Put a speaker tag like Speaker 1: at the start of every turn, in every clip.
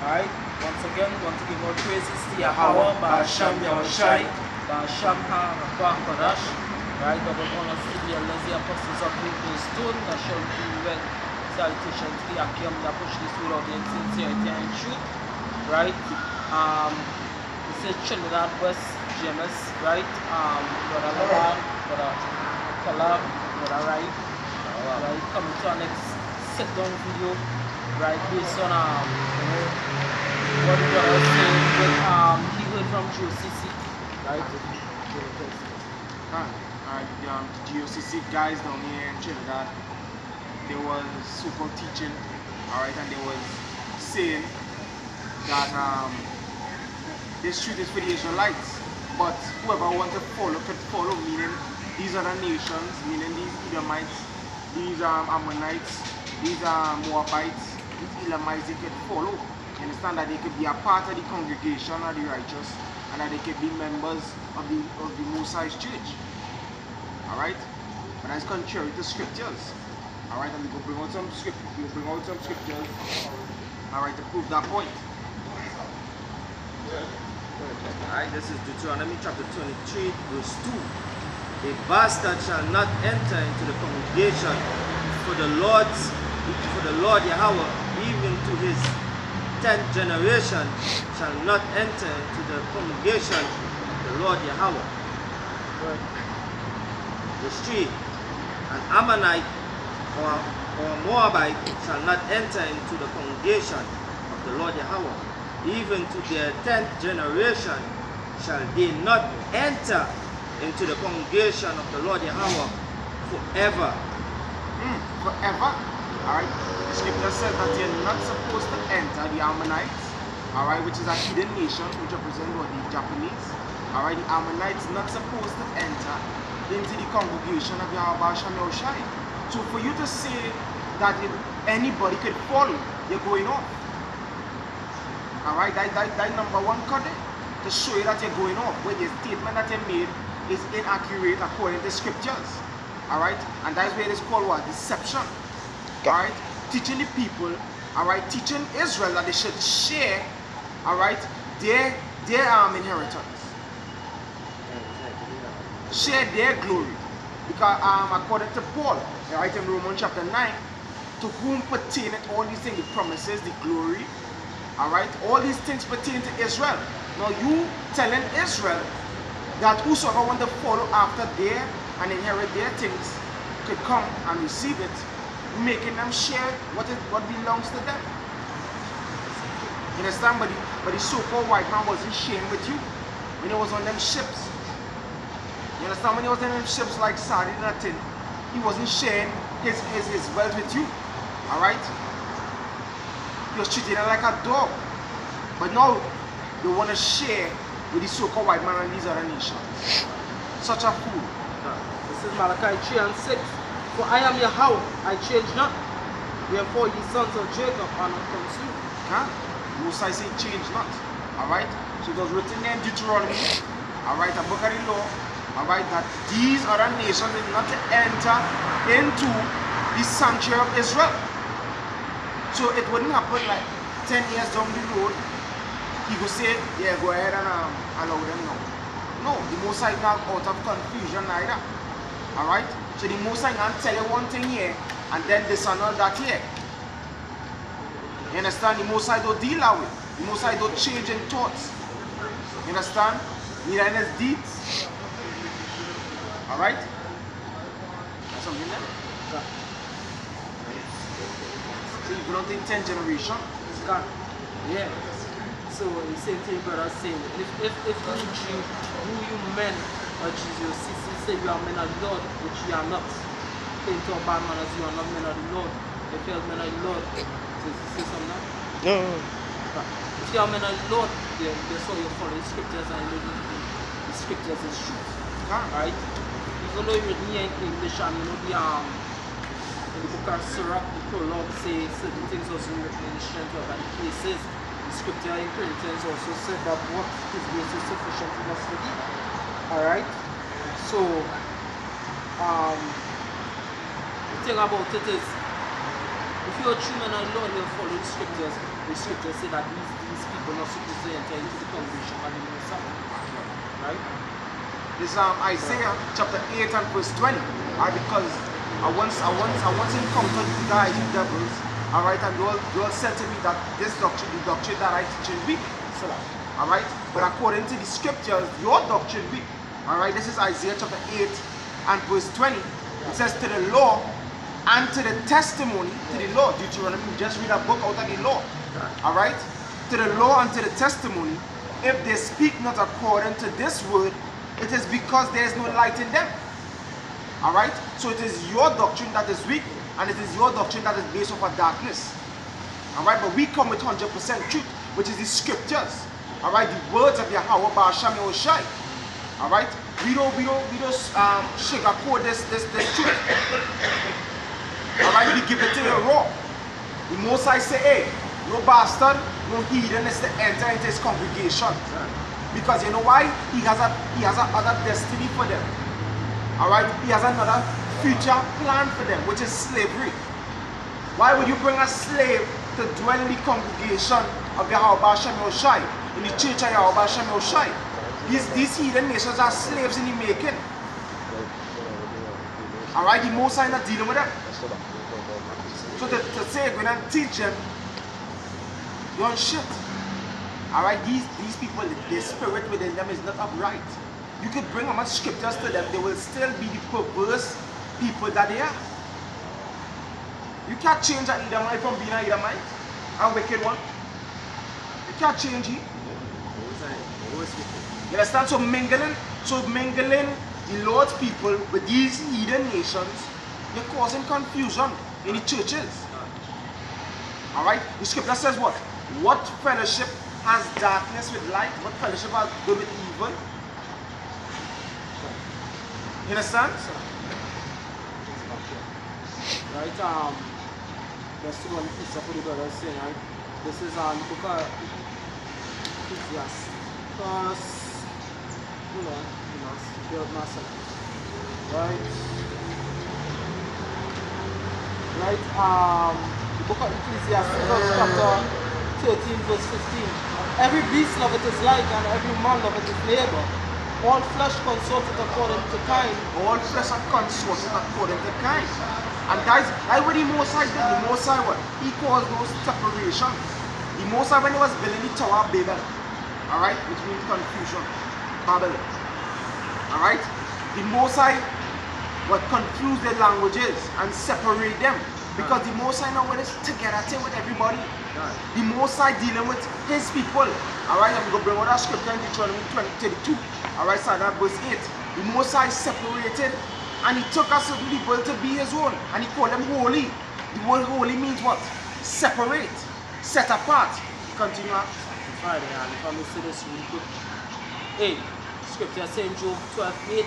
Speaker 1: Alright, once again, we want to give our praises to Yahawah, Ba'asham Yahushai, Ba'asham HaRapah. Right, double honors to the lazy apostles of the stone that shall do well. Salutation to the Akim that push this without the sincerity and truth. Right, this is Trinidad West, GMS, right? Brother Laban, Brother Kala, Brother Right, right, coming to our next sit down video, right, based on what the brother was saying with he heard from GOCC, right?
Speaker 2: The GOCC guys down here in Trinidad, they was super teaching, alright, and they was saying that this truth is for the Israelites, but whoever wants to follow could follow, meaning these other nations, meaning these Edomites, these Ammonites, these Moabites, these Elamites, they could follow. You understand that they could be a part of the congregation of the righteous, and that they could be members of the Most High's church. Alright? But that's contrary to scriptures. Alright, and we will bring out some scriptures, alright, to prove that point.
Speaker 3: Alright, this is Deuteronomy chapter 23, verse 2. A bastard shall not enter into the congregation for the Lord Yahawah, even to his 10th generation shall not enter into the congregation of the Lord Yahawah. Verse 3. An Ammonite or Moabite shall not enter into the congregation of the Lord Yahawah. Even to their 10th generation shall they not enter into the congregation of the Lord Yahawah forever.
Speaker 2: Forever. Alright. The scripture says that you're not supposed to enter the Ammonites, alright, which is a hidden nation, which represents what, the Japanese. Alright, the Ammonites not supposed to enter into the congregation of Yahawah Yahushai. So for you to say that anybody could follow, you're going off. Alright, that number one cut to show you that you're going off, where the statement that you made is inaccurate according to scriptures. Alright, and that's where it is called what? Deception. Alright, teaching the people, alright, teaching Israel that they should share, alright, their inheritance. Share their glory. Because according to Paul, right, in Romans chapter 9, to whom pertaineth all these things, the promises, the glory, alright, all these things pertain to Israel. Now you telling Israel that whosoever want to follow after their and inherit their things could come and receive it, making them share what belongs to them. You understand? But the so-called white man wasn't sharing with you when he was on them ships. You understand? When he was on them ships like Sardine and Tin, he wasn't sharing his wealth with you. Alright? He was treating her like a dog. But now they want to share with the so-called white man and these other nations. Such a fool.
Speaker 1: This is Malachi 3 and 6. For I am Yahawah, I change not. Therefore ye sons of Jacob are not consumed.
Speaker 2: Most I say change not. Alright? So it was written there in Deuteronomy, alright, a book of the law, alright, that these other nations did not to enter into the sanctuary of Israel. So it wouldn't happen like 10 years down the road, he could say, yeah, go ahead and allow them now. No, the Most High not out of confusion either. Alright? So the Most High can tell you one thing here and then disannul that here. You understand? The Most High don't deal that way. The Most High don't change in thoughts. You understand? Neither in his deeds. Alright? That's something there?
Speaker 1: Yeah.
Speaker 2: So you don't think 10 generations?
Speaker 1: Yeah. So the same thing brother saying, if who you men or Jesus say you are men of the Lord, which you are not. Claim to a bad man as you are not men of the Lord. If you are men of the Lord, so you say something now?
Speaker 3: No.
Speaker 1: If you are men of the Lord, that's why you follow the scriptures and you know the scriptures is truth. Right? Even though you read here in English and you know in the book of Sirach, the prologue says certain things also written in the strength of the cases. The scripture in Corinthians also said that what is grace is sufficient enough for thee. Alright? So the thing about it is, if you're a true man of the Lord, you'll follow the scriptures. The scriptures say that these people are not supposed to enter into the congregation of the Most High. Right?
Speaker 2: This is Isaiah chapter 8 and verse 20. Right? Because I once encountered you guys, you devils. Alright, and you all said to me that this doctrine, the doctrine that I teach is weak. Alright? But according to the scriptures, your doctrine weak. Alright, this is Isaiah chapter 8 and verse 20. It says, to the law and to the testimony, to the law. Deuteronomy, just read a book out of the law. Alright? To the law and to the testimony, if they speak not according to this word, it is because there is no light in them. Alright? So it is your doctrine that is weak, and it is your doctrine that is based off of darkness. Alright? But we come with 100% truth, which is the scriptures. Alright? The words of Yahawah Ba'asham Yahushai. Alright? We don't sugarcoat this truth. Alright? We give it to you raw. The Most High say, hey, no bastard, no heathen is to enter into his congregation. Because you know why? He has another destiny for them. Alright? He has another future plan for them, which is slavery. Why would you bring a slave to dwell in the congregation of Yahawah Ba'asham Yahushai, in the church of Yahawah Ba'asham Yahushai? These heathen nations are slaves in the making. Alright? The Most High not dealing with them. So to say, go and teach them, you're on shit. Alright, these people, their spirit within them is not upright. You could bring much scriptures to them, they will still be the perverse people that they are. You can't change an Edomite from being an Edomite, a wicked one. You can't change it. You understand? So mingling the Lord's people with these heathen nations, you're causing confusion in the churches. Alright? The scripture says what? What fellowship has darkness with light? What fellowship has good with evil? You understand?
Speaker 1: Right, just to one piece of what the brother is saying, right? This is on book of Ecclesiastes. Hold on, build myself. Right? Right, the book of Ecclesiastes, chapter 13, verse 15. Every beast loveth his like, and every man loveth his neighbor. All flesh consorteth according to kind.
Speaker 2: All flesh are consorted according to kind. And guys, that's what the Most High did. The Most High, what? He caused those separation. The Most High, when he was building the Tower of Babel, alright, which means confusion, Babylon. Alright? The Most High would confuse their languages and separate them. Because the Most High now with us together with everybody. The Most High dealing with his people. Alright, I'm going to bring out that scripture in Deuteronomy 32. Alright, so that verse 8. The Most High separated, and he took a certain people to be his own, and he called them holy. The word holy means what? Separate, set apart. Continue.
Speaker 1: Friday, and if I may say this really quick. Hey, scripture saying Job 12:8.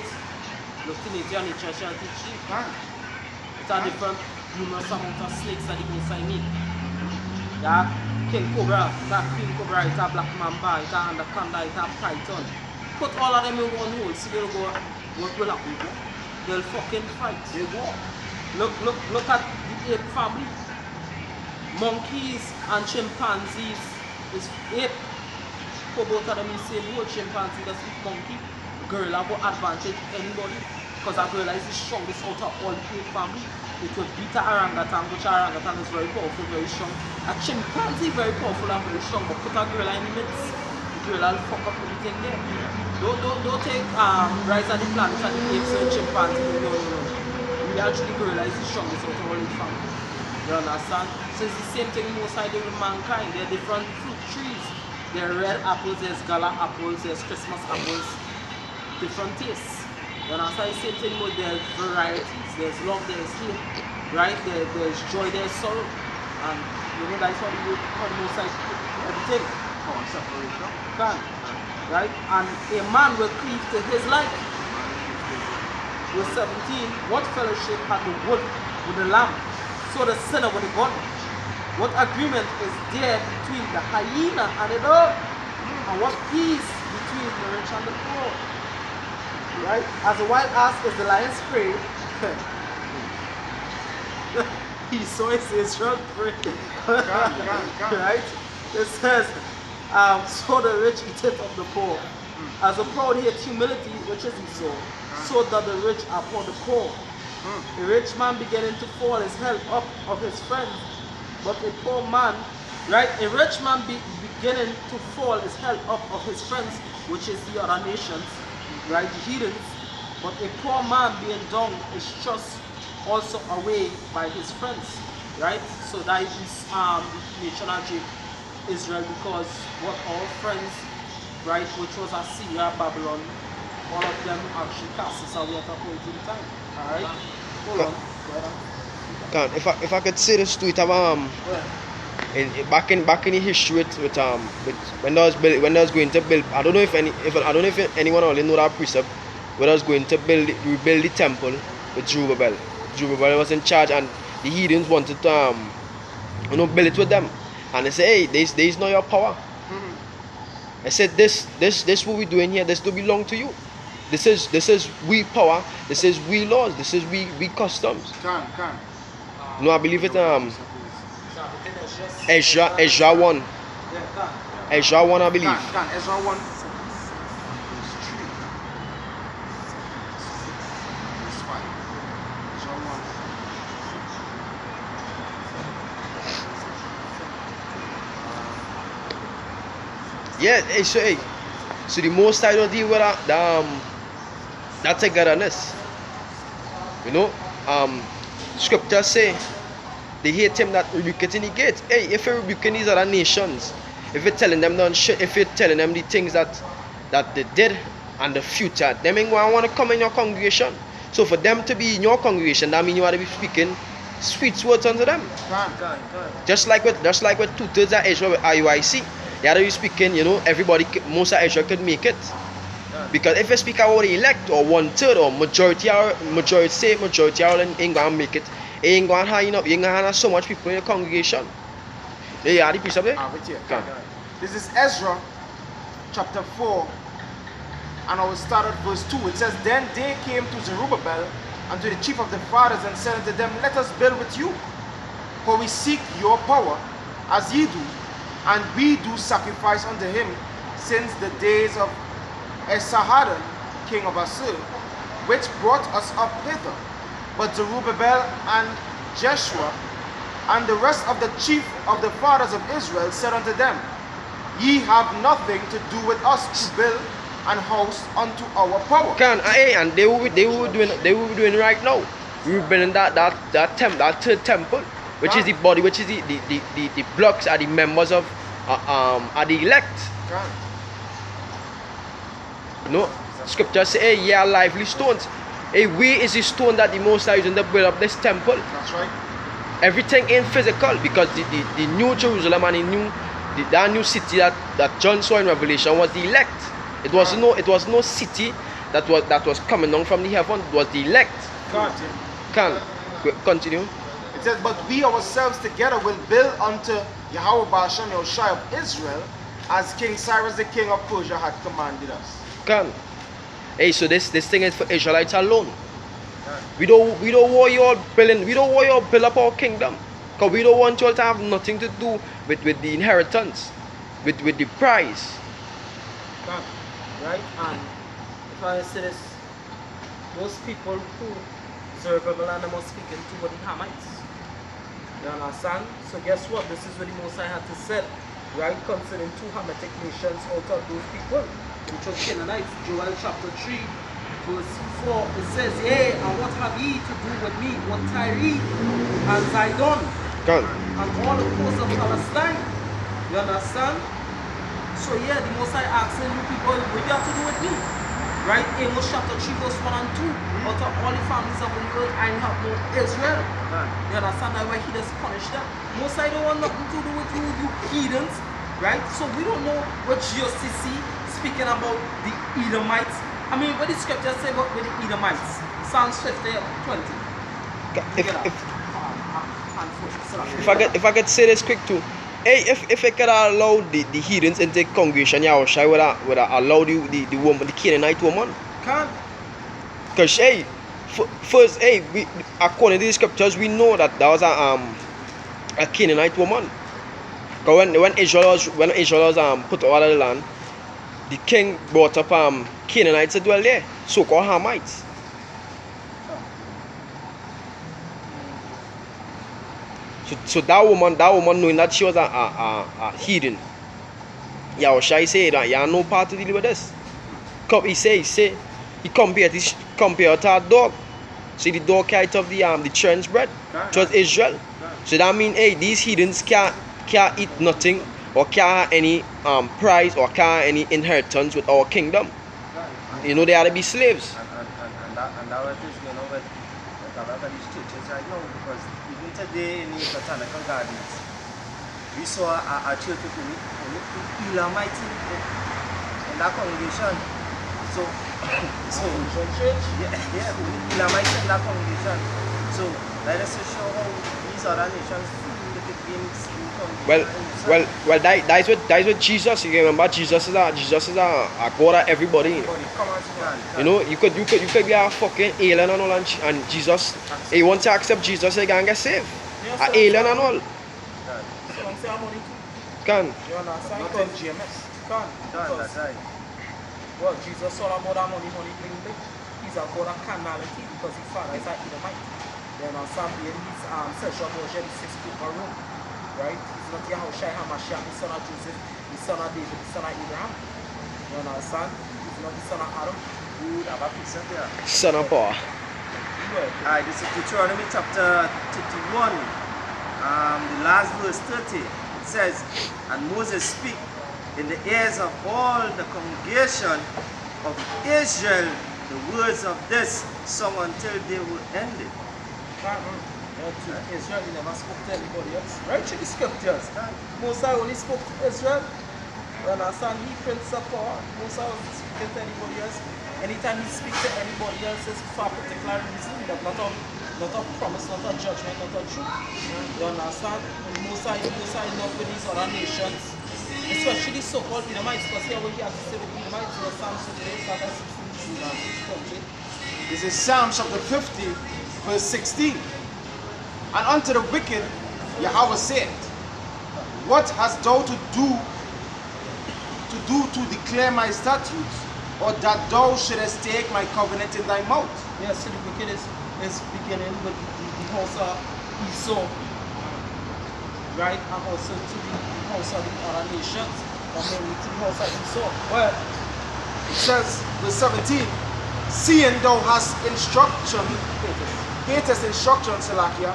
Speaker 1: Look in it, and nature shall teach you. It's a different, numerous amount of snakes that the Most High need. That king cobra, that queen cobra, it's a black mamba, it's a anaconda, it's a python. Put all of them in one hole, see they'll go, what will happen? They'll fucking fight.
Speaker 2: They go.
Speaker 1: Look at the ape family. Monkeys and chimpanzees is ape. For both of them the same word. Chimpanzee does eat monkey. Gorilla will advantage anybody. Because a gorilla is the strongest out of all the ape family. It will beat a orangutan, which orangutan is very powerful, very strong. A chimpanzee very powerful and very strong, but put a gorilla in the midst, the gorilla will fuck up everything there. Don't take Rise of the Planet and the apes and chimpanzee. No. We actually gorilla is the strongest out of all the family. You understand? So it's the same thing Most High do with mankind. There are different fruit trees. There are red apples, there's gala apples, there's Christmas apples, different tastes. You understand? The same thing with there's varieties. There's love, there's hate, right? There's joy, there's sorrow. And you know that's what the Most High put everything.
Speaker 2: Oh, separation.
Speaker 1: Can. Right? And a man will cleave to his like. Verse 17, what fellowship had the wolf with the lamb? So the sinner with the gun. What agreement is there between the hyena and the dog? And what peace between the rich and the poor? Right? As a wild ass is the lion's prey, he saw his Israel pray.
Speaker 2: Can.
Speaker 1: Right? It says, so the rich eateth of the poor. As a proud hate humility, which is Esau, so that the rich are upon the poor. A rich man beginning to fall is held up of his friends, but a poor man, right? A rich man beginning to fall is held up of his friends, which is the other nations, right? The heathens. But a poor man being down is thrust also away by his friends, right? So that is the nation of Israel, because what our friends, right, which was Assyria, Babylon, all of them actually cast us away at a point in time. Alright? Hold on.
Speaker 4: Can if I could say this to it, back in the history with when I was going to build, I don't know if anyone already know that precept, when I was going to rebuild the temple with Zerubbabel. Zerubbabel was in charge, and the heathens wanted to build it with them, and they say, hey, there is not your power. I said, this what we're doing here, this don't belong to you. This is we power, this is we laws, this is we customs.
Speaker 2: Can.
Speaker 4: No, I believe it Ezra 1. Ezra 1, I believe.
Speaker 2: Can. Ezra 1.
Speaker 4: Yeah, so the most I don't deal with that togetherness. You know, scriptures say they hate him that rebuketh in the gate. Hey, if you're rebuking these other nations, if you're telling them if you're telling them the things that they did and the future, them ain't gonna want to come in your congregation. So for them to be in your congregation, that means you ought to be speaking sweet words unto them.
Speaker 2: Can.
Speaker 4: Just like with 2/3 of Israel with IUIC. The other you speaking, everybody, most of Israel could make it. Because if you speak about the elect or 1/3 or majority ain't gonna make it. You ain't gonna have so much people in your congregation. Yeah, you have the piece of it?
Speaker 2: Can. This is Ezra chapter 4, and I will start at verse 2. It says, Then they came to Zerubbabel and to the chief of the fathers and said unto them, Let us build with you, for we seek your power, as ye do, and we do sacrifice unto him since the days of Esarhaddon, king of Assur, which brought us up hither. But Zerubbabel and Jeshua and the rest of the chief of the fathers of Israel said unto them, Ye have nothing to do with us to build an house unto our power.
Speaker 4: And they will be doing right now. We will building that third temple, which is the body, which is the blocks are the members of are the elect. No, scripture say, hey, ye are lively stones. Hey, we is the stone that the Most High is using to build up this temple.
Speaker 2: That's right.
Speaker 4: Everything ain't physical, because the new Jerusalem and that new city that John saw in Revelation was the elect. It was no city that was coming down from the heaven. It was the elect. Continue.
Speaker 2: It says, But we ourselves together will build unto Yahawah Ba'ashem Yahushai of Israel, as King Cyrus the king of Persia had commanded us.
Speaker 4: Hey, so this thing is for Israelites alone. We don't want you all build up our kingdom, because we don't want you all to have nothing to do with the inheritance, with the prize.
Speaker 1: Right? And if I say this, those people who Zerubbabel and them was speaking to were the Hamites. You understand? So guess what? This is what the Most High had to say, right? Concerning 2 Hamitic nations out of those people, which was Canaanites. Joel chapter 3, verse 4, it says, Yea, and what have ye to do with me? What Tyre and Zidon and all the coasts of Palestine? You understand? So yeah, the Most High asking you people, what you have to do with me? Right? Amos chapter 3, verse 1 and 2. Out of all the families of the earth, I have no Israel. You understand that why he does punish them? Most High don't want nothing to do with you, you heathens. Right? So we don't know what GOCC speaking about the Edomites. I mean, what the scriptures say about the Edomites? Psalms 50, 20.
Speaker 4: If I could say this quick too. Hey, if I could allow the heathens into the congregation, Yahushai would allow the woman, the Canaanite woman.
Speaker 1: Can.
Speaker 4: Because hey, First, hey, according to the scriptures, we know that there was a Canaanite woman. Because when Israel was put out of the land, the king brought up Canaanites to dwell there, so-called Hamites. So that woman knowing that she was a heathen, Yahawah say that you have no part to deal with this. He compared to a dog. See the dog carried of the church bread, just Israel. So that means, hey, these heathens can't eat nothing or can't have any prize or can't have any inheritance with our kingdom. You know, they had to be slaves.
Speaker 3: And that what is going on with a lot of these churches right now, because even today in the botanical gardens, we saw a church with only Elamites in that congregation. So
Speaker 1: Church?
Speaker 3: yeah, only Elamites in that congregation. So let us show how these other nations feel the beings in
Speaker 4: Well, that's what Jesus. You remember, Jesus is a God of everybody. You know, you could be a fucking alien and all, and Jesus. Hey, once you accept Jesus, you can get saved. A alien and all. Can.
Speaker 1: You understand?
Speaker 2: Not in GMS.
Speaker 1: Can.
Speaker 3: That's right.
Speaker 1: Well, Jesus saw about that money, bling, bling. He's a God of carnality because his father is an Edomite. Then on some day, his sexual version is 6 feet per room. Right? He's not Yahawah HaMashiach, the son of Joseph, the son of David, the son of Abraham. You understand? He's not the son of Adam.
Speaker 3: Good, have a piece of there.
Speaker 4: Son of power.
Speaker 3: Alright, this is Deuteronomy chapter 31, the last verse 30. It says, and Moses speak in the ears of all the congregation of Israel the words of this song until they were ended.
Speaker 1: Israel, he never spoke to anybody else. Right to the scriptures. Moses only spoke to Israel. You understand? He prince of power. Moses wasn't speaking to anybody else. Anytime he speaks to anybody else, it's for a particular reason, but not a promise, not a judgment, not a truth. You understand? Moses is not with these other nations, especially the so-called Edomites, because here what he has to say with Edomites was Psalm 68,
Speaker 2: This is Psalm chapter 50, verse 16. And unto the wicked, Yahawah said, what hast thou to do to declare my statutes, or that thou shouldest take my covenant in thy mouth?
Speaker 1: Yes, so the wicked is beginning with the house of Esau, right? And also to the house of the other nations, but mainly to the house of Esau.
Speaker 2: Well, it says, verse 17, seeing thou hast hatest instruction, Salakia,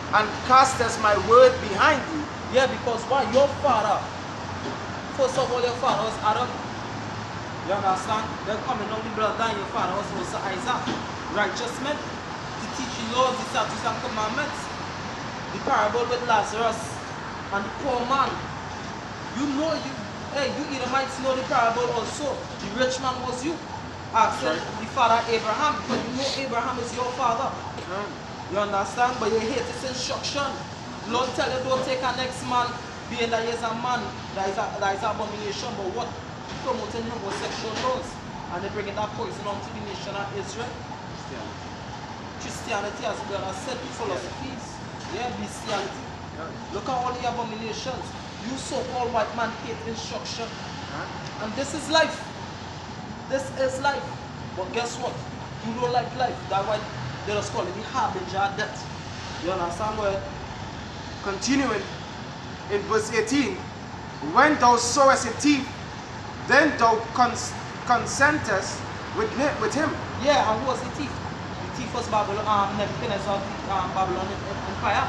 Speaker 2: and castest my word behind thee.
Speaker 1: Yeah, because why? Your father, first of all, your father was Adam. You understand? They're coming down the bloodline. Your father was also Isaac. Righteous men. To teach you laws, the statutes and commandments. The parable with Lazarus and the poor man. You know, you Edomites know the parable also. The rich man was you. Asking the father Abraham, because you know Abraham is your father. You understand? But you hate his instruction. Lord tell you don't take a next man, being that he is a man, that is an abomination, but what? Promoting homosexual laws. And they bringing that poison onto the nation of Israel. Christianity, as God has said, philosophies. Yeah, bestiality. Look at all the abominations. You so-called white man hate instruction. And this is life. This is life. But guess what? You don't like life. That's why they just call it the harbinger of death. You understand where?
Speaker 2: Continuing in verse 18, when thou sowest a thief, then thou consentest with him.
Speaker 1: Yeah, and who was the thief? The thief was Babylon, Nebuchadnezzar, Babylon Empire.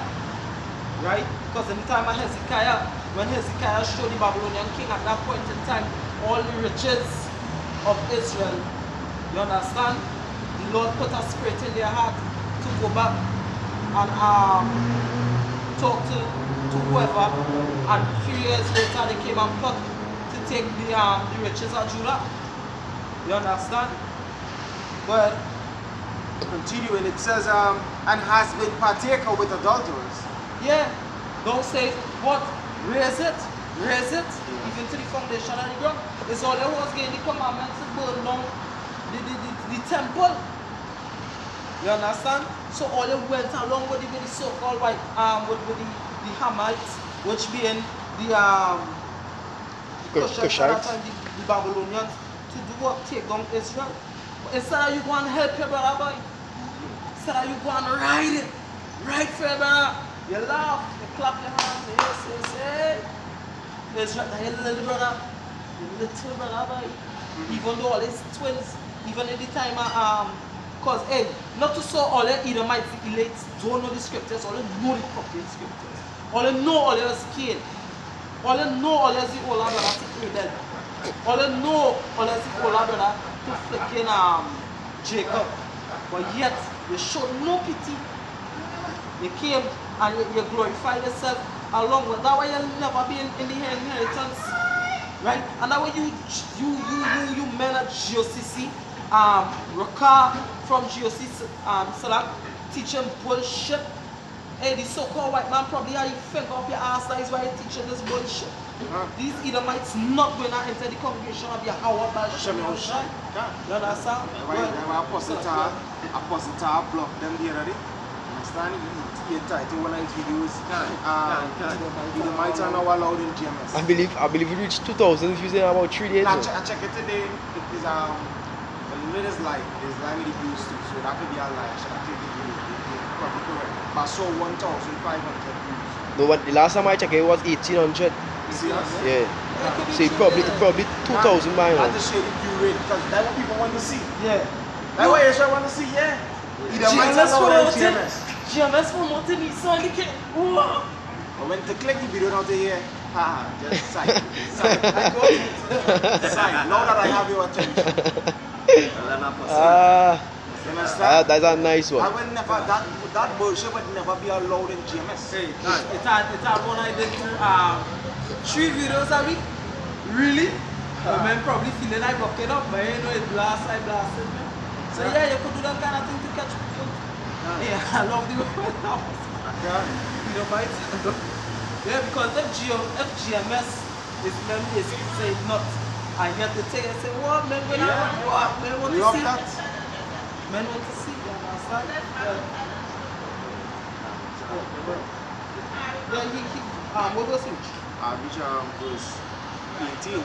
Speaker 1: Right? Because in the time of Hezekiah, when Hezekiah showed the Babylonian king at that point in time all the riches of Israel, you understand? The Lord put a spirit in their heart to go back and talk to whoever, and 3 years later they came and plot to take the riches of Judah. You understand? But
Speaker 2: Continuing, it says, and has been partaker with adulterers.
Speaker 1: yeah, don't say what? Raise it, even to the foundation of the ground. It's all there was getting the commandments to burn down the temple. You understand? So all they went along with the so-called white with the Hamites, which being the Cushites at that time, the Babylonians, to do what? Take down Israel. But instead of you going to help your brother, boy, instead of you going to ride for your brother, you laugh, you clap your hands, yes, hey. Israel, your little brother, boy. Even though all his twins, even in the time because hey, not to say all the Edomites, the elites don't know the scriptures, all they know the fucking scriptures. All they know all their skin. All they know all there's the older brother to Abel. All they know all there's the older brother to flicking Jacob. But yet you showed no pity. You came and you glorified yourself along with that way you'll never be in the inheritance. Right? And that way you men at GOCC, Raka from GOCC, so that teaching bullshit. Hey, the so-called white man probably how you finger up your ass, that is why you're teaching this bullshit. These Edomites not going to enter the congregation of Yahawah by Shem Yahushai. You understand?
Speaker 2: Apostle Tar block them the other day. Understand? He title one of his videos. Edomites are now allowed in GMS.
Speaker 4: I believe it reached 2,000 views in about 3 days.
Speaker 2: I check it today. It is the limit is like with the views too, so that could be a lie. Should I take the video? Probably correct. But I saw 1,500 views.
Speaker 4: No, what the last time I checked it was 1,800.
Speaker 2: Serious?
Speaker 4: Yeah. So it probably 2,000 by now.
Speaker 2: That's the shady view rate because that's what people want to see.
Speaker 1: Yeah.
Speaker 2: That's what Israel want to see. Yeah. Edomites are allowed in GMS.
Speaker 1: GMS promoting his son.
Speaker 2: But when they click the video now, they hear, just sigh. Now that I have your attention. You understand?
Speaker 4: That's a nice one.
Speaker 2: I will never, that bullshit would never be allowed in GMS.
Speaker 1: Hey, it had one I did 3 videos a week. Really? Men probably feeling like bucking up, but you know it blasted, man. So yeah, you could do that kind of thing to catch people. Yeah, I love the way that was. You know, right? Yeah, because if GMS is men basically say not, and yet they take and say, what, men, when what? Men want to see that. Men want to see, you understand? Yeah, what was it?
Speaker 2: Which verse 18.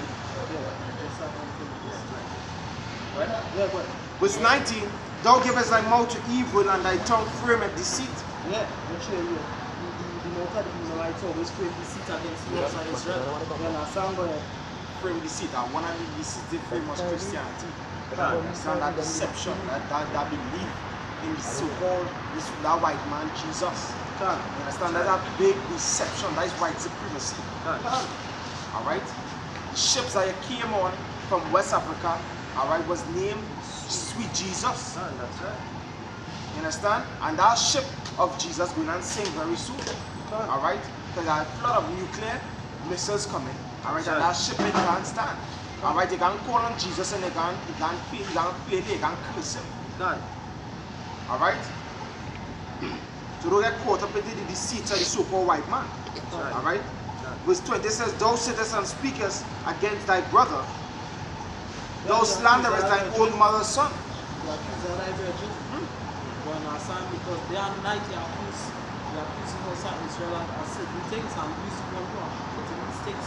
Speaker 2: Verse 19. Thou givest thy mouth to evil and thy tongue frameth deceit.
Speaker 1: Yeah, I'm sure you. The mouth of the Israelites always frame deceit against the outside Israel. You understand?
Speaker 2: Frame deceit. And one of the deceit they frame was Christianity. Understand that deception, that belief in the so-called that white man Jesus. You understand? That's a big deception. That is white supremacy. Alright? The ships that came on from West Africa, alright, was named Sweet Jesus.
Speaker 3: That's right.
Speaker 2: You understand? And that ship of Jesus going to sink very soon. Alright? Because there are a flood of nuclear missiles coming. Alright? And that ship it can't stand. Alright? They can call on Jesus and they can curse him. Alright? So don't get caught up in the deceit of the so-called white man. Alright? Verse 20 says, thou sittest and speakest against thy brother. Thou slanderest thy own mother's son.
Speaker 1: Because they are not the accused. They are accusing us of Israel and certain things and using one to putting mistakes.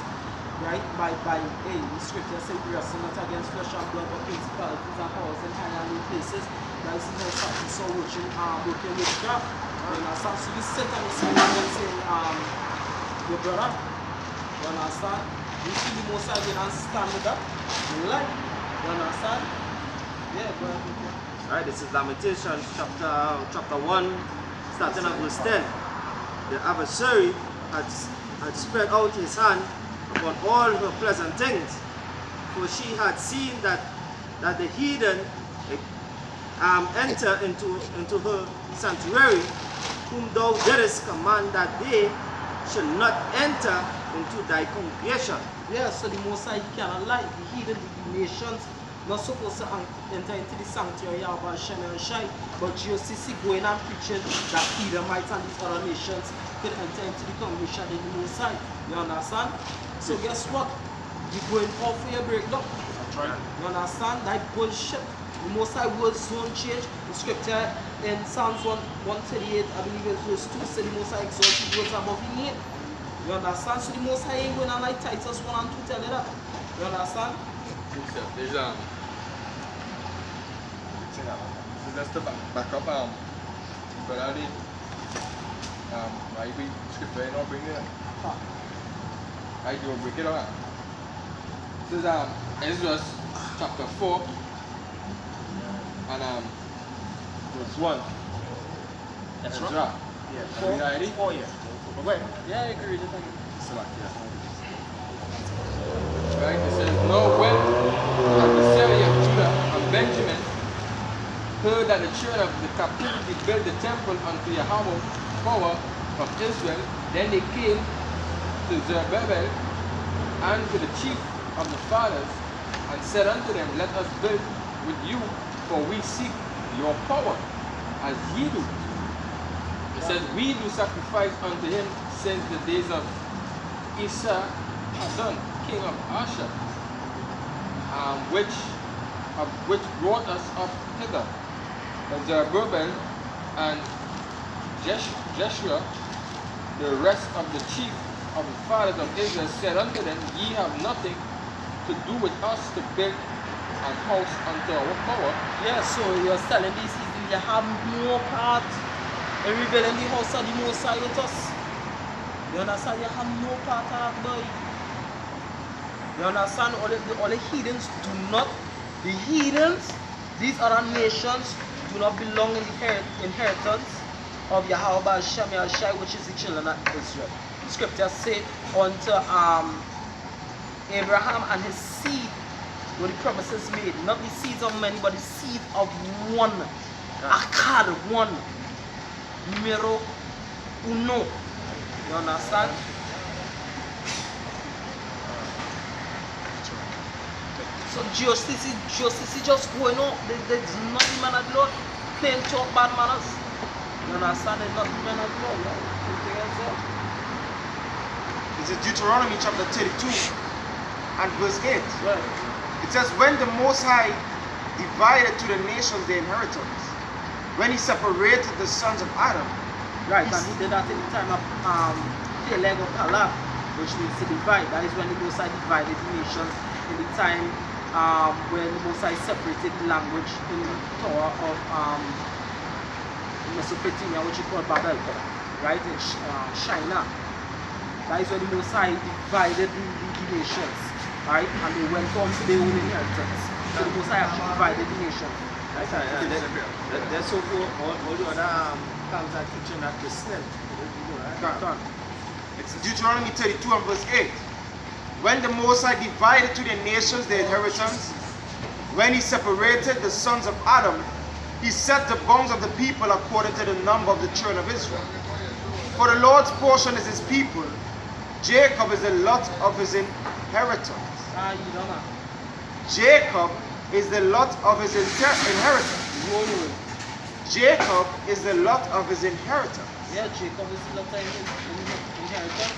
Speaker 1: Right? By the scripture says we wrestle not against flesh and blood, but principalities and powers in high and low places. That is how something so working witchcraft. You understand? So this Satan is saying, your brother, you understand? You see the most again and stand with that. You like? You understand? Yeah, go ahead.
Speaker 3: Alright, this is Lamentations chapter 1, starting at verse 10. The adversary had spread out his hand upon all her pleasant things, for she had seen that the heathen enter into her sanctuary, whom thou didst command that they should not enter into thy congregation.
Speaker 1: Yeah, so the Most High cannot lie. The heathen, the nations, not supposed to enter into the sanctuary of Hashem and Shai, but GOCC going and preaching that Edomites and these other nations could enter into the congregation in the Most High. You understand? So guess what? You're going off for your breakdown.
Speaker 2: That's right.
Speaker 1: You understand? That bullshit. The Most High words don't change. The scripture in Psalms 138, I believe it's verse 2, said the Most High exalts his words above the name. You understand? So the Most High ain't going on like Titus 1 and 2 tell you that. You understand?
Speaker 5: There's just to back up but I did maybe scripture ain't not bringing it. I do break it up. This is Ezra chapter 4 and verse 1.
Speaker 2: That's
Speaker 5: Ezra.
Speaker 2: right.
Speaker 5: Are we ready?
Speaker 2: 4 years. Wait.
Speaker 1: Yeah, I agree with you.
Speaker 5: Select, yeah. Right, it says, "Now when the adversary of Judah and Benjamin heard that the children of the captivity built the temple unto Yahawah, power of Israel, then they came to Zerubbabel and to the chief of the fathers, and said unto them, Let us build with you, for we seek your power, as ye do. It says, We do sacrifice unto him since the days of Esar, king of Asher, which brought us up hither. But Zerubbabel and Jeshua, the rest of the chief of the fathers of Israel, said unto them, Ye have nothing to do with us to build an house unto our power.
Speaker 1: Yeah, so you're telling this is you have no part in rebuilding the house of the Most High with us. You understand? You have no part of that, boy. You understand? All the heathens do not, the heathens, these other nations do not belong in the inheritance of Yahawah Shai, which is the children of Israel. The scriptures say unto Abraham and his seed were the promises made, not the seeds of many, but the seed of one. Akkad, one. Numero uno. You understand? So justice is just going on. There's nothing man at law playing talk bad manners. You understand? There's nothing man at law. Anything else there?
Speaker 2: This is Deuteronomy chapter 32 and verse 8.
Speaker 1: Right.
Speaker 2: It says, When the Most High divided to the nations their inheritance, when he separated the sons of Adam.
Speaker 1: Right, and he did that in the time of Peleg or Pala, which means to divide. That is when the Most High divided the nations in the time when the Most High separated the language in the Tower of Mesopotamia, which is called Babel, right, in China. That is when the Most High divided the nations, right, and they went on to their own inheritance. So the Most High actually divided the nations.
Speaker 3: That's so for all the other comes are teaching that the snake.
Speaker 2: It's Deuteronomy 32 and verse 8. When the Most High divided to the nations their inheritance, when he separated the sons of Adam, he set the bounds of the people according to the number of the children of Israel. For the Lord's portion is his people, Jacob is the lot of his inheritance. Jacob is the lot of his inheritance. Jacob is the lot of his inheritance.
Speaker 1: Yeah, Jacob is the lot of his inheritance.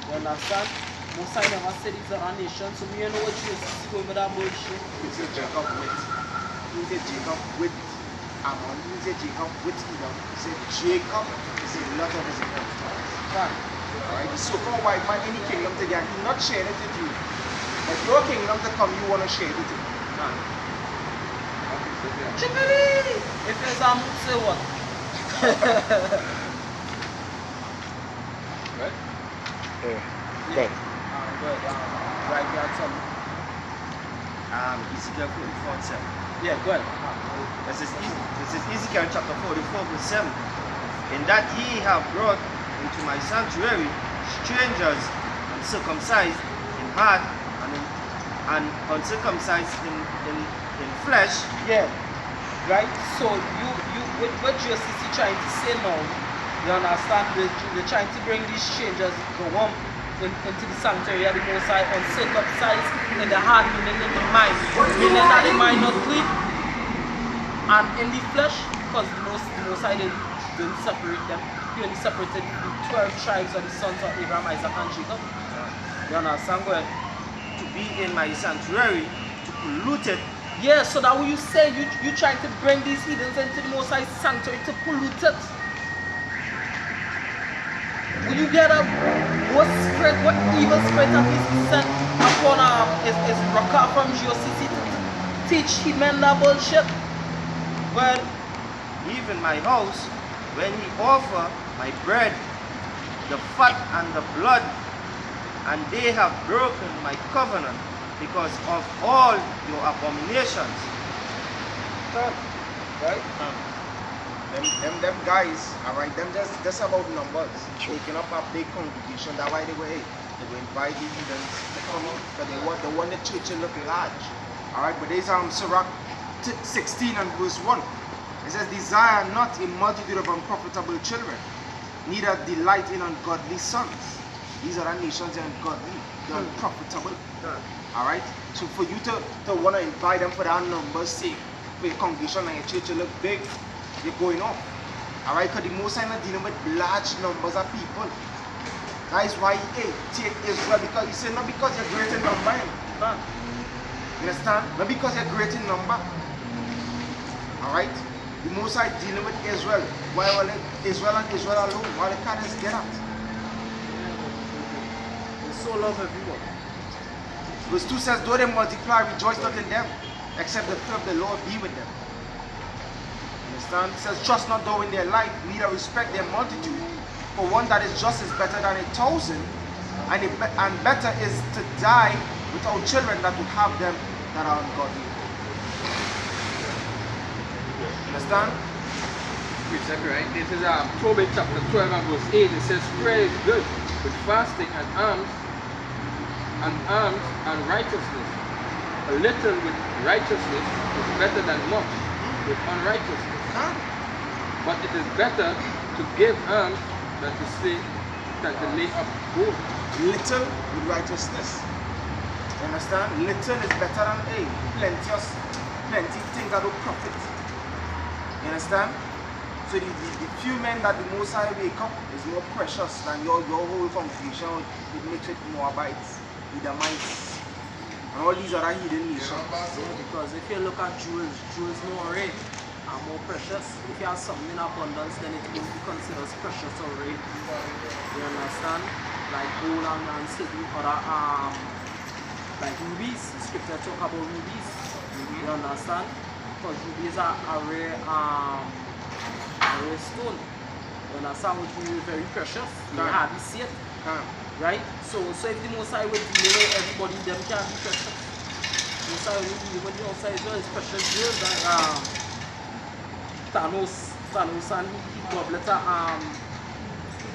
Speaker 1: You understand? Most I never said these are nations, so we don't know what Jesus is going with that bullshit.
Speaker 2: He said Jacob with. He said Jacob with Ammon. He said Jacob with Edom. He said Jacob is the lot of his inheritance.
Speaker 1: Right.
Speaker 2: Alright, the so-called white man in the kingdom today, he's not sharing it with you. But your kingdom to come, you want to share it with him.
Speaker 1: Chickadee! If there's a mood, say what?
Speaker 5: Right?
Speaker 4: Yeah. Good.
Speaker 1: Good. Right, you had some.
Speaker 3: Ezekiel 44:7.
Speaker 1: Yeah, good.
Speaker 3: This is Ezekiel chapter 44 verse 7. In that ye have brought into my sanctuary strangers uncircumcised in heart and uncircumcised in flesh.
Speaker 1: Yeah. Right? So what Jesus is trying to say now, you understand, they're trying to bring these strangers go on into the sanctuary of the Most High, uncircumcised in the heart, meaning in the mind, meaning that they might not clean, and in the flesh, because the Most High didn't separate them. He only separated the 12 tribes of the sons of Abraham, Isaac, and Jacob. You understand? Go ahead.
Speaker 3: To be in my sanctuary, to pollute it,
Speaker 1: Yeah, so that what you say, you trying to bring these heathens into the Most High sanctuary to pollute it. Will you get a what evil spirit that is sent upon is Raka from GOCC to teach heathen that bullshit?
Speaker 3: Well, even my house, when he offer my bread, the fat and the blood, and they have broken my covenant because of all your abominations.
Speaker 2: Right? Them guys, alright, them just about numbers. Taking up a big congregation, that's why they go, hey, they go invite the heathens to come in, because they want the church to look large. Alright, but there's Sirach 16 and verse 1. It says, desire not a multitude of unprofitable children, neither delight in ungodly sons. These are the nations that are ungodly, they're unprofitable. Alright? So for you to want to invite them for that numbers sake, for your congregation and your church to look big, you're going off. Alright? Because the Most High not dealing with large numbers of people. That is why he take Israel, because he said not because you're great in number. You understand? Not because you're great in number. Alright? The Most High dealing with Israel. Why Israel and Israel alone? Why they can't just get out?
Speaker 1: They so love everyone.
Speaker 2: Verse 2 says, though they multiply, rejoice not in them, except the fear of the Lord be with them. Understand? It says, trust not thou in their life, neither respect their multitude. For one that is just is better than 1,000, and better is to die without children than to have them that are ungodly. Understand?
Speaker 5: Precept, right? This is Tobit chapter 12 and verse 8. It says, prayer is good with fasting and alms and righteousness. A little with righteousness is better than much with unrighteousness. But it is better to give alms than to lay up gold.
Speaker 2: Little with righteousness. You understand? Little is better than plenty things that don't profit. You understand? So the few men that the Most High wake up is more precious than your whole congregation. It makes it Moabites, Edomites, and all these other hidden nations.
Speaker 1: Yeah, because if you look at jewels more rare and more precious. If you have something in abundance, then it will be considered precious or rare. You understand? Like gold and certain other like rubies. Scripture talk about rubies. You understand? Because rubies are a rare stone. You understand? Which means very precious. You hardly see it. Right? So if the Most High will deal with everybody, them can be precious. The Most High will deal with the outside as well. It's precious jewels that Thanos and he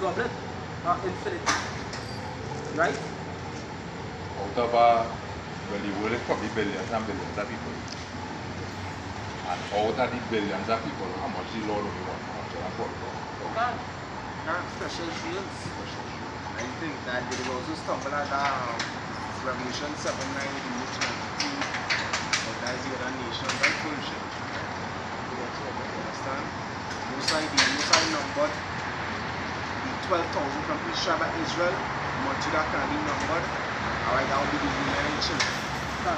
Speaker 1: goblet infinity. Right?
Speaker 6: Out of well, the world is probably billions and billions of people. And out of the billions of people, how much the Lord only wants? How much of that?
Speaker 1: Precious jewels.
Speaker 2: I think that they will also stumble at Revelation 7:9 in which but that's the other nation, that's bullshit. You understand? Most I numbered the 12,000 from each tribe of Israel, much that can be numbered. Alright, that will be the women and children.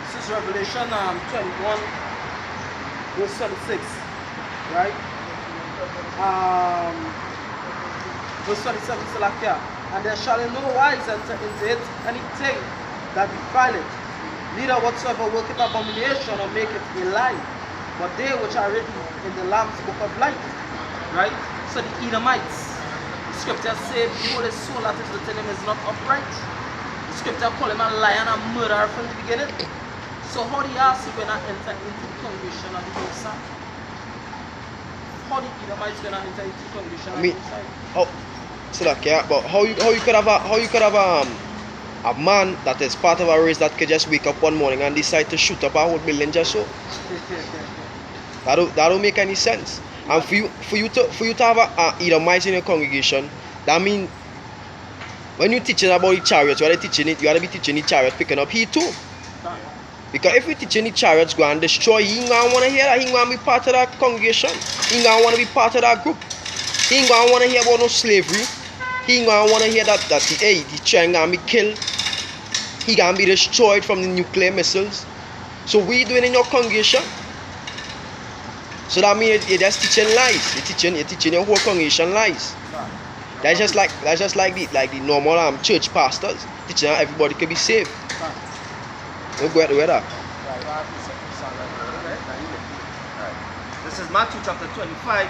Speaker 1: This is Revelation 21 verse 36. Right? Verse 27 is like here. And there shall in no wise enter into it anything that defileth, neither whatsoever worketh abomination or maketh a lie, but they which are written in the Lamb's book of life. Right? So the Edomites, the scripture say, behold, his soul that is within him is not upright. The scripture call him a liar and a murderer from the beginning. So how do you ask if when I enter into the congregation of the Most High? How the Edomites gonna enter into the congregation of the Most High?
Speaker 4: So that, yeah, but how you could have a man that is part of a race that could just wake up one morning and decide to shoot up a whole building just so? that don't make any sense. And for you to have a Edomites in your congregation, that means when you're teaching about the chariots, you gotta be teaching the chariot picking up heat too. Because if you're teaching the chariots go and destroy, he ain't gonna wanna hear that. He ain't gonna be part of that congregation. He ain't gonna wanna be part of that group. He ain't gonna wanna hear about no slavery. He ain't gonna wanna hear that the child gonna be killed. He gonna be destroyed from the nuclear missiles. So what you doing in your congregation? So that means you're just teaching lies. You're teaching your whole congregation lies. That's just like the normal church pastors teaching how everybody can be saved. Don't go at the weather.
Speaker 3: This is Matthew chapter 25,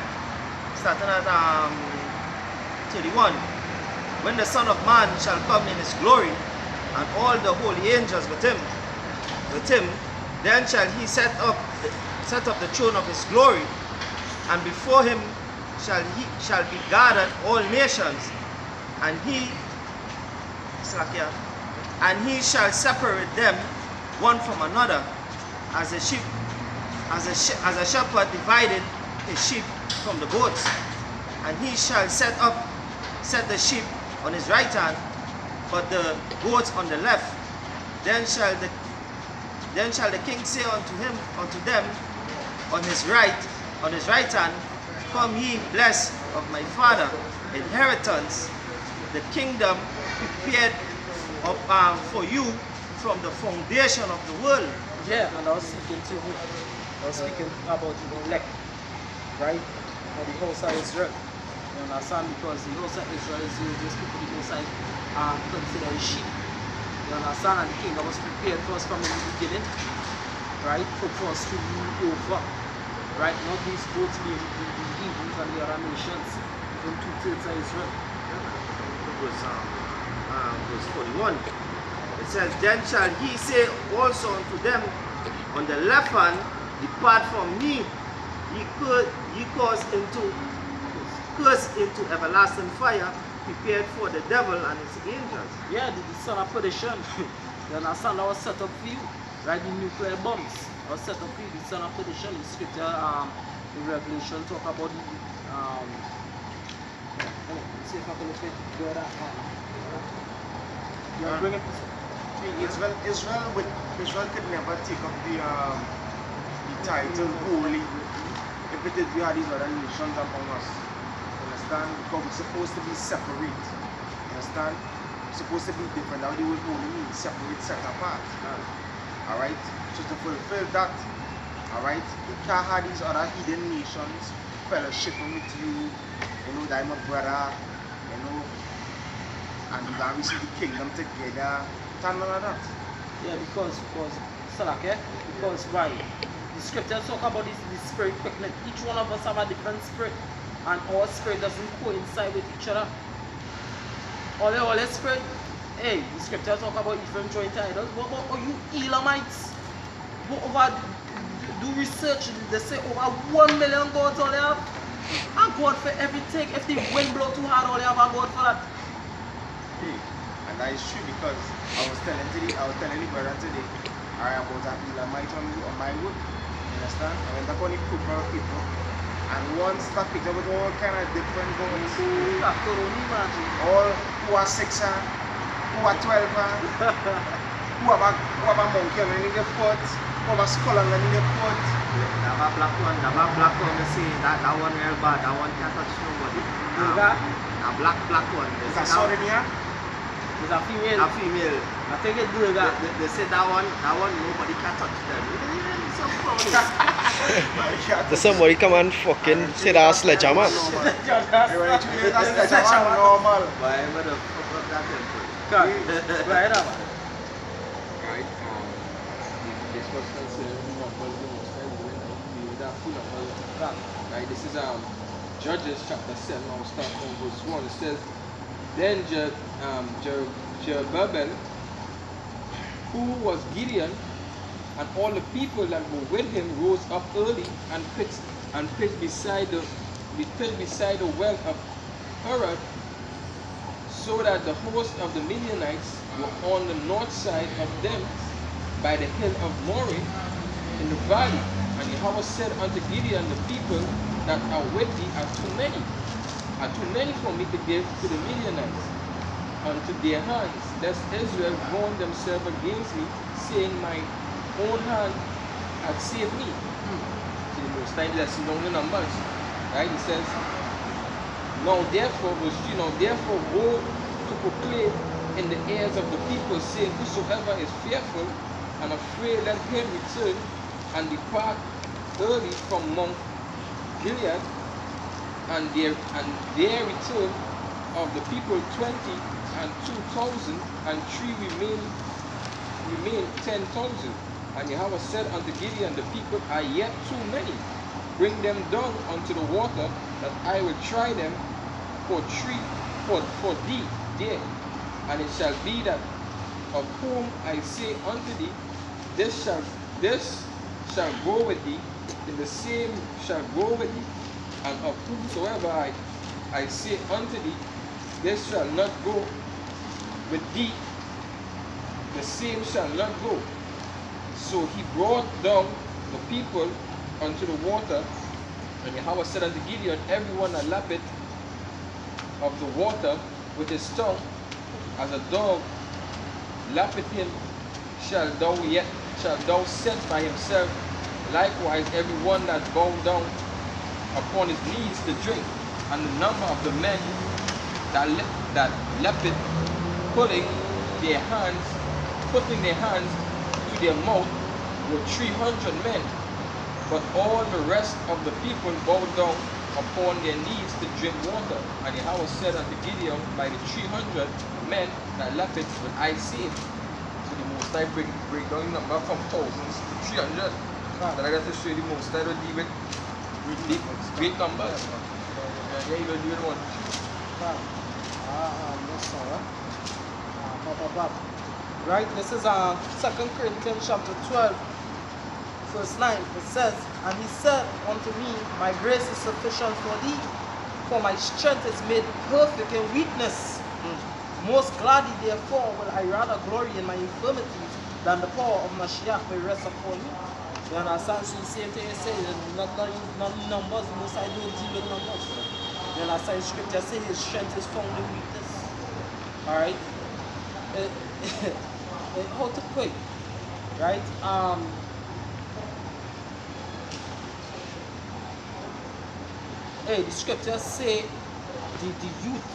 Speaker 3: starting at 31. When the Son of Man shall come in his glory, and all the holy angels with him, then shall he set up the throne of his glory, and before him shall be gathered all nations, and he shall separate them one from another, as a shepherd divided his sheep from the goats. And he shall set the sheep on his right hand, but the goats on the left. Then shall the king say unto them on his right hand, Come ye blessed of my Father, inheritance, the kingdom prepared for you from the foundation of the world.
Speaker 1: Yeah, and I was speaking about the elect, right? Or the house of Israel. You understand? Because the house of Israel is those people the house of considered sheep. You understand? And the kingdom was prepared for us from the beginning, right? For us to rule over, right? Not these goats being the Hebrews and the other nations, even 2/3 of Israel.
Speaker 3: Verse 41. It says, Then shall he say also unto them on the left hand, Depart from me, ye cause into everlasting fire, prepared for the devil and his angels.
Speaker 1: Yeah, the son of perdition. You understand? That was set up for you, right? The nuclear bombs was set up for you. The son of perdition. The scripture, in Revelation, talk about the let's see if I can look at where that you bring it.
Speaker 2: Israel could never take up the title holy if it is we had these other nations among us. Understand? Because we're supposed to be separate. Understand? We're supposed to be different. That's what the word holy means, separate, set apart. Alright? So to fulfill that, alright, you can't have these other hidden nations fellowshipping with you, that I'm a brother, and you can receive the kingdom together. None of that.
Speaker 1: Yeah, because why? The scriptures talk about this the spirit quickening. Each one of us have a different spirit, and our spirit doesn't coincide with each other. All the spirit, hey, the scriptures talk about different joint idols. What about you Elamites? Go over, do research. They say over 1 million gods all they have. A God for everything. If the wind blow too hard, all they have a God for that.
Speaker 2: And that is true, because I was telling the brother today about an Elamite on my wood. You understand? I went up on the group of people, and one start picked up with all kind of different gods. All who are 6, who are 12, who have a monkey in the foot, who have a skull in the foot.
Speaker 3: That black one, they say that one real bad, that one can't touch nobody. A black one.
Speaker 2: Is that sorry here?
Speaker 1: It's a female.
Speaker 3: A female.
Speaker 1: I think it's doing that.
Speaker 3: They say that one nobody can touch them. So funny.
Speaker 4: Does somebody come and fucking say that sledgehammer?
Speaker 2: Normal.
Speaker 3: Why would the fuck up that temple?
Speaker 1: Right up.
Speaker 5: Right? This was considered number the most high doing that full of all that. Right? This is Judges chapter 7. I'll start from verse 1. It says, Then Jerubbaal, who was Gideon, and all the people that were with him rose up early and pitched beside the well of Harod, so that the host of the Midianites were on the north side of them by the hill of Moreh in the valley. And Yahawah said unto Gideon, The people that are with thee are too many for me to give to the Midianites unto their hands, lest Israel warn themselves against me, saying, My own hand hath saved me. See, the most time lesson down the numbers. Right? He says, Now therefore, verse 3, now therefore go to proclaim in the ears of the people, saying, Whosoever is fearful and afraid let him return and depart early from Mount Gilead, and there return of the people 20 and 2,000, and three remain 10,000. And Yahawah said unto Gideon, the people are yet too many. Bring them down unto the water, that I will try them for thee there. And it shall be that of whom I say unto thee, this shall go with thee, and the same shall go with thee. And of whomsoever I say unto thee, this shall not go with thee, the same shall not go. So he brought down the people unto the water, and Yahawah said unto Gideon, everyone that lappeth of the water with his tongue, as a dog lappeth him, shall thou set by himself. Likewise, everyone that bow down upon his knees to drink. And the number of the men that lappeth, putting their hands to their mouth, were 300 men. But all the rest of the people bowed down upon their knees to drink water. And Yahawah said unto Gideon, by the 300 men that lappeth will I save. So the Most High break down the number from thousands to 300. But I got to show you the Most High don't deal with great numbers. Yeah, you don't do it one.
Speaker 1: Right, this is 2 Corinthians chapter 12, verse 9. It says, and he said unto me, my grace is sufficient for thee, for my strength is made perfect in weakness. Most gladly, therefore, will I rather glory in my infirmities, than the power of Mashiach may rest upon me. You understand? So the same thing you say, not numbers, most I don't deal with numbers. You understand? Scripture says his strength is found in weakness. Alright? How to pray? Right? The scriptures say the youth,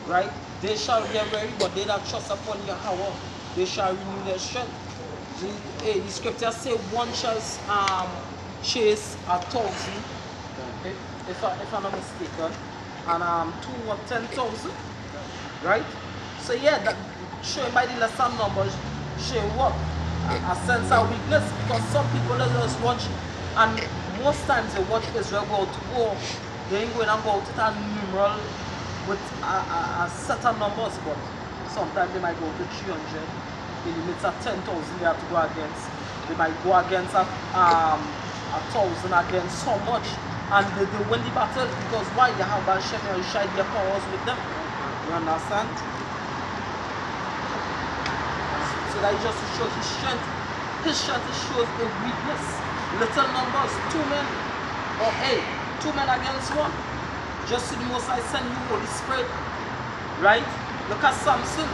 Speaker 1: right? They shall get weary, but they that trust upon Yahawah, they shall renew their strength. The scriptures say one shall chase 1,000, if I'm not mistaken, and two or 10,000, right? So yeah, that showing by the lesser numbers, showing what? A sense of weakness, because some people just watch, and most times they watch Israel go to war, they ain't going to go to a numeral with a set of numbers, but sometimes they might go to 300. In the midst of 10,000 they have to go against. They might go against 1,000 against so much, and they win the battle, because why? Yahawah Hashem will shine their powers with them. You understand? So that is just to show his strength. His strength shows a weakness. Little numbers, 2 men, or 2 men against 1. Just to the Most High send you Holy Spirit, right? Look at Samson.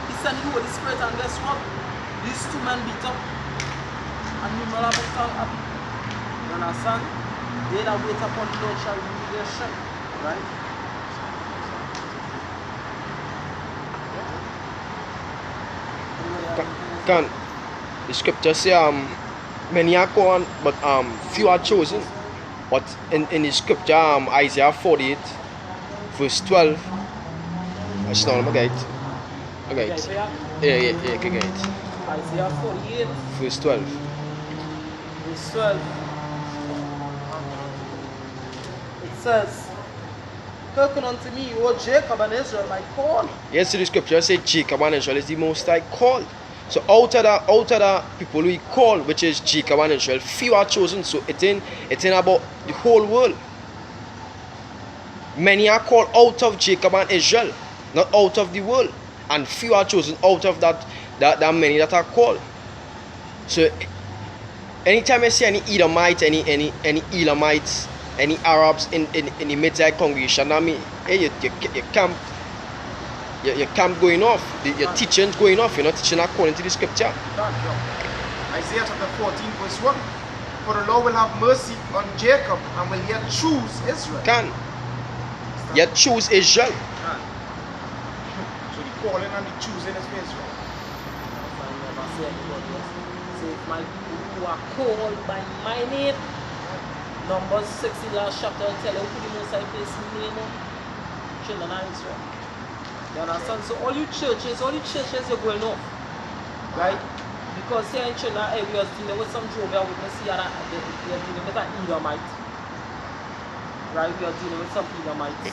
Speaker 1: He sent you Holy Spirit, and guess what? These 2 men beat up, and you know about happy. You understand? They that wait upon the Lord shall renew their strength, right?
Speaker 4: Can the scripture say many are called, but few are chosen? But in the scripture, Isaiah 48, verse 12, it's not okay. Okay. Yeah, okay.
Speaker 1: Isaiah 48,
Speaker 4: Verse 12.
Speaker 1: verse 12. It says, hearken unto me, O Jacob and Israel, my call.
Speaker 4: Yes, the scripture says Jacob and Israel is the Most High called. So out of the people we call, which is Jacob and Israel, few are chosen. So it ain't about the whole world. Many are called out of Jacob and Israel, not out of the world. And few are chosen out of that many that are called. So anytime I see any Edomites, any Elamites, any Arabs in the Mitzvah congregation, I mean, hey, your camp going off, your teaching's going off, you're not teaching according to the scripture.
Speaker 2: Isaiah chapter 14 verse 1. For the Lord will have mercy on Jacob and will yet choose Israel.
Speaker 4: Yet choose Israel.
Speaker 2: So the calling and the choosing is for Israel.
Speaker 1: say anybody else. Say if my people who are called by my name, Numbers 16 last chapter and tell you who the most high place name of children of Israel. You understand? So all you churches you're going off. Right? Because here in China, we are dealing with some Jehovah Witnesses here, we are dealing with an Edomite. Right? We are dealing with some Edomites.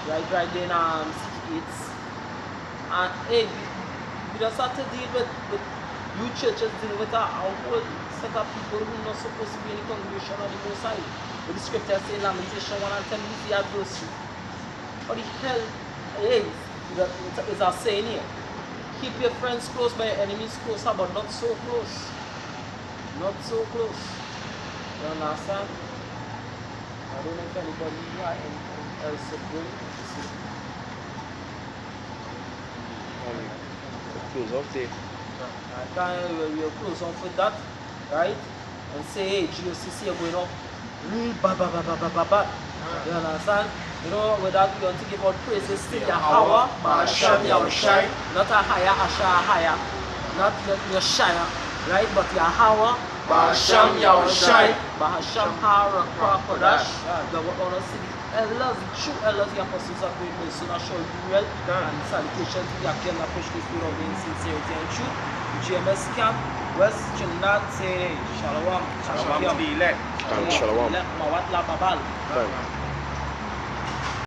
Speaker 1: Right there in 68. And hey, we just have to deal with you churches dealing with a whole set of people who are not supposed to be in the congregation of the Most High. But the scripture says in Lamentation 1 and 10 is the adversary. What the hell? Hey, it's a saying here. Keep your friends close but your enemies closer, but not so close. Not so close. You understand? I don't know if anybody else agree.
Speaker 4: Close off there.
Speaker 1: We'll close off with that, right? And say, hey, GOCC are going up real bad. You understand? You know, with that we want to give out praises to Yahawah, Bahasham Yahushai, not a higher, higher, not Yoshaya, right? But Yahawah, Bahasham Yahushai, Bahasham Kodash. The honor to the elders, the true elders, the apostles of great men, so that shall be well. And salutations to the Akim that push this spirit of in sincerity and truth. GMS camp, West Trinidad, say Shalom.
Speaker 2: Shalom to the elect.
Speaker 4: Shalom.
Speaker 1: Mawat la babal.
Speaker 4: Fine.